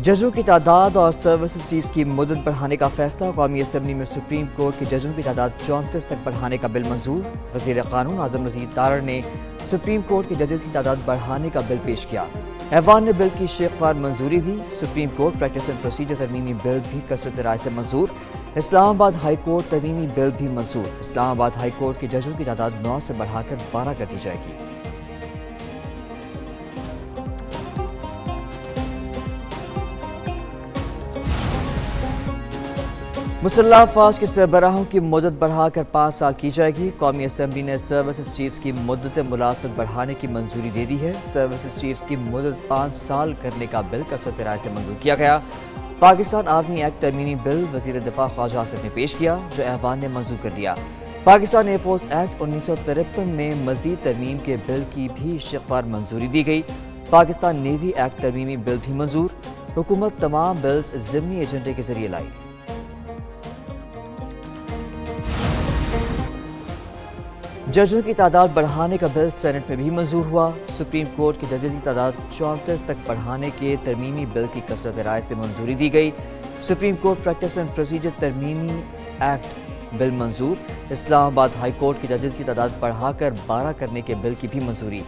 ججوں کی تعداد اور سروسز چیفز کی مدت بڑھانے کا فیصلہ۔ قومی اسمبلی میں سپریم کورٹ کے ججوں کی تعداد 34 تک بڑھانے کا بل منظور۔ وزیر قانون اعظم مزید تارڑ نے سپریم کورٹ کے ججز کی تعداد بڑھانے کا بل پیش کیا۔ ایوان نے بل کی شیخوار منظوری دی۔ Supreme court practice and procedure ترمیمی بل بھی کثرت رائے سے منظور۔ Islamabad high court ترمیمی bill بھی منظور۔ اسلام آباد ہائی کورٹ کے ججوں کی تعداد 9 سے بڑھا کر 12 کر دی جائے گی۔ مسلح افواج کے سربراہوں کی مدت بڑھا کر 5 سال کی جائے گی۔ قومی اسمبلی نے سروسز چیفز کی مدت ملازمت بڑھانے کی منظوری دے دی ہے۔ سروسز چیفز کی مدت 5 سال کرنے کا بل کثرت رائے سے منظور کیا گیا۔ پاکستان آرمی ایکٹ ترمیمی بل وزیر دفاع خواجہ آصف نے پیش کیا، جو ایوان نے منظور کر دیا۔ پاکستان ایئر فورس ایکٹ 1953 میں مزید ترمیم کے بل کی بھی شیخوار منظوری دی گئی۔ پاکستان نیوی ایکٹ ترمیمی بل بھی منظور۔ حکومت تمام بلز ضمنی ایجنڈے کے ذریعے لائی۔ ججوں کی تعداد بڑھانے کا بل سینٹ میں بھی منظور ہوا۔ سپریم کورٹ کے ججز کی تعداد 34 تک بڑھانے کے ترمیمی بل کی کثرت رائے سے منظوری دی گئی۔ Supreme court practice and procedure ترمیمی ایکٹ بل منظور۔ اسلام آباد ہائی کورٹ کے ججز کی تعداد بڑھا کر 12 کرنے کے بل کی بھی منظوری۔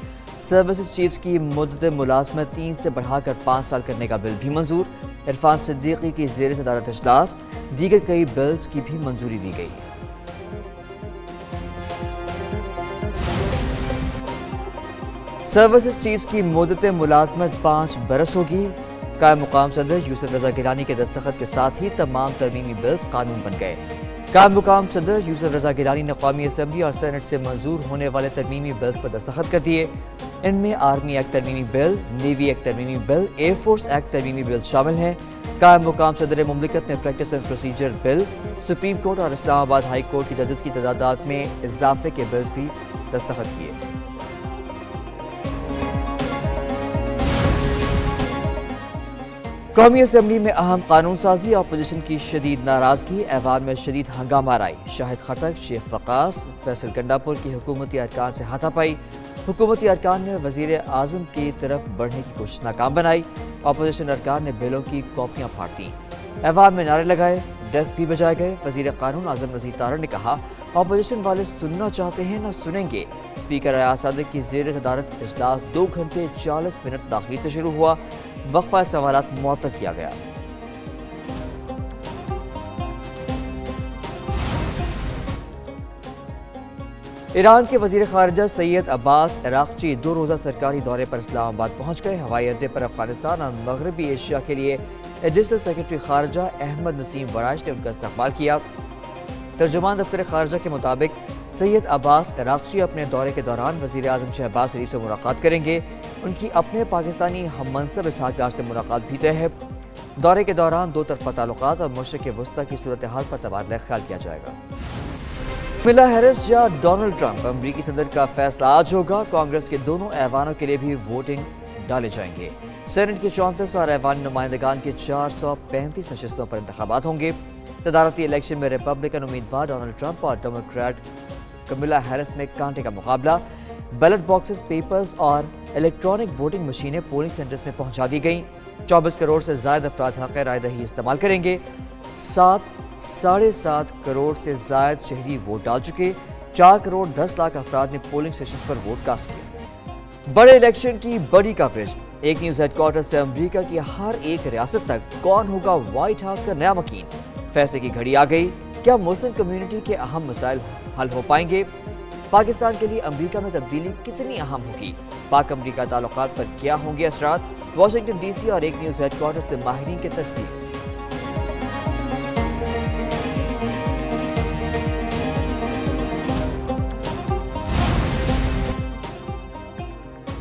سروسز چیفز کی مدت ملازمت 3 سے بڑھا کر 5 سال کرنے کا بل بھی منظور۔ عرفان صدیقی کی زیر صدارت اجلاس، دیگر کئی بلز کی بھی منظوری دی گئی۔ سروسز چیفز کی مدت ملازمت 5 برس ہوگی۔ قائم مقام صدر یوسف رضا گیلانی کے دستخط کے ساتھ ہی تمام ترمیمی بلز قانون بن گئے۔ قائم مقام صدر یوسف رضا گیلانی نے قومی اسمبلی اور سینٹ سے منظور ہونے والے ترمیمی بلز پر دستخط کر دیے۔ ان میں آرمی ایکٹ ترمیمی بل، نیوی ایکٹ ترمیمی بل، ایئر فورس ایکٹ ترمیمی بل شامل ہیں۔ قائم مقام صدر مملکت نے practice and procedure bill, supreme court اور اسلام آباد ہائی کورٹ کی ججز کی تعداد میں اضافے کے بلز بھی دستخط کیے۔ قومی اسمبلی میں اہم قانون سازی، اپوزیشن کی شدید ناراضگی، ایوان میں شدید ہنگامہ آرائی۔ شاہد خٹک، شیخ وقاص، فیصل گنڈاپور کی حکومتی ارکان سے ہاتھا پائی۔ حکومتی ارکان نے وزیر اعظم کی طرف بڑھنے کی کوشش ناکام بنائی۔ اپوزیشن ارکان نے بلوں کی کاپیاں پھاڑ دیں۔ ایوان میں نعرے لگائے، ڈسک بھی بجائے گئے۔ وزیر قانون اعظم مزید تارڑ نے کہا، اپوزیشن والے سننا چاہتے ہیں نہ سنیں گے۔ اسپیکر ایاز صادق کی زیر صدارت اجلاس 2 گھنٹے 40 منٹ تاخیر سے شروع ہوا۔ وقفہ سوالات معطل کیا گیا۔ ایران کے وزیر خارجہ سید عباس عراقچی 2 روزہ سرکاری دورے پر اسلام آباد پہنچ گئے۔ ہوائی اڈے پر افغانستان اور مغربی ایشیا کے لیے ایڈیشنل سیکرٹری خارجہ احمد نسیم ورائش نے ان کا استقبال کیا۔ ترجمان دفتر خارجہ کے مطابق سید عباس عراقچی اپنے دورے کے دوران وزیر اعظم شہباز شریف سے ملاقات کریں گے۔ ان کی اپنے پاکستانی ہم منصب اسحاق ڈار سے ملاقات بھی طے ہے۔ دورے کے دوران 2 طرفہ تعلقات اور مشرق وسطی کی صورتحال پر تبادلہ خیال کیا جائے گا۔ کملا ہیرس یا ڈونلڈ ٹرمپ، امریکی صدر کا فیصلہ آج ہوگا۔ کانگریس کے دونوں ایوانوں کے لیے بھی ووٹنگ ڈالے جائیں گے۔ سینٹ کی 34 اور ایوان نمائندگان کی 435 نشستوں پر انتخابات ہوں گے۔ صدارتی الیکشن میں ریپبلکن امیدوار ڈونلڈ ٹرمپ اور ڈیموکریٹ کملا ہیرس میں کانٹے کا مقابلہ۔ بیلٹ باکسز، پیپرز اور الیکٹرانک ووٹنگ مشینیں پولنگ سینٹرز میں پہنچا دی گئیں۔ 24 کروڑ سے زائد افراد حق رائے دہی استعمال کریں گے۔ 7.5 کروڑ سے زائد شہری ووٹ ڈال چکے۔ 4 کروڑ 10 لاکھ افراد نے پولنگ سٹیشنز پر ووٹ کاسٹ کیا۔ بڑے الیکشن کی بڑی کوریج۔ ایک نیوز ہیڈ کوارٹر سے امریکہ کی ہر ایک ریاست تک کون ہوگا وائٹ ہاؤس کا نیا مکین۔ فیصلے کی گھڑی آ گئی۔ کیا مسلم کمیونٹی کے اہم مسائل حل ہو پائیں گے؟ پاکستان کے لیے امریکہ میں تبدیلی کتنی اہم ہوگی؟ پاک امریکہ تعلقات پر کیا ہوں گے اثرات؟ واشنگٹن ڈی سی اور ایک نیوز ہیڈ کوارٹر سے ماہرین کے تجزیے۔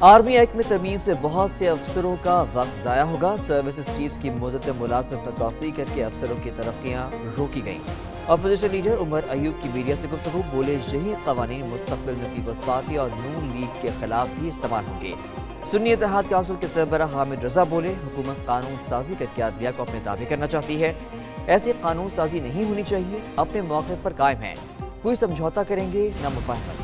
آرمی ایکٹ میں ترمیم سے بہت سے افسروں کا وقت ضائع ہوگا۔ سروسز چیفز کی مدت ملازمت میں توسیع کر کے افسروں کی ترقیاں روکی گئیں۔ اپوزیشن لیڈر عمر ایوب کی میڈیا سے گفتگو، بولے یہی قوانین مستقبل میں پیپلز پارٹی اور نون لیگ کے خلاف بھی استعمال ہوں گے۔ سنی اتحاد کونسل کے سربراہ حامد رضا بولے، حکومت قانون سازی کر کے عدلیہ کو اپنے تابع کرنا چاہتی ہے۔ ایسی قانون سازی نہیں ہونی چاہیے، اپنے موقف پر قائم ہیں، کوئی سمجھوتا کریں گے نہ مفاہمت۔